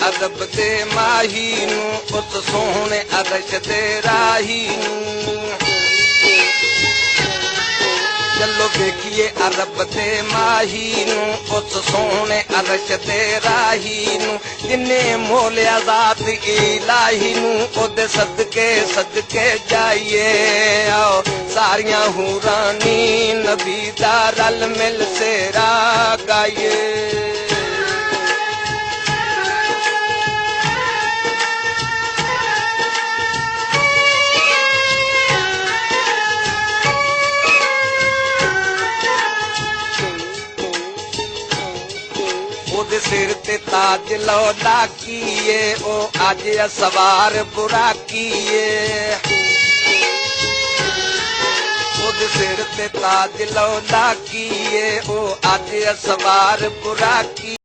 अरब दे माही नू उस सोहने अरश दे राही नू चलो देखिए अरब दे माही नू उस सोहने अरश दे राही नू जिन्हें मोलिया ज़ात इलाही नू ओदे सदके सदके जाइए आओ सारियां हुरानी नबी दा रल मिल सेरा गाइए ओदे सिर ते ताज लौला कीए ओ अज सवार बुरा कीए ओदे सिर ते ताज लौला कीए ओ अज सवार बुरा की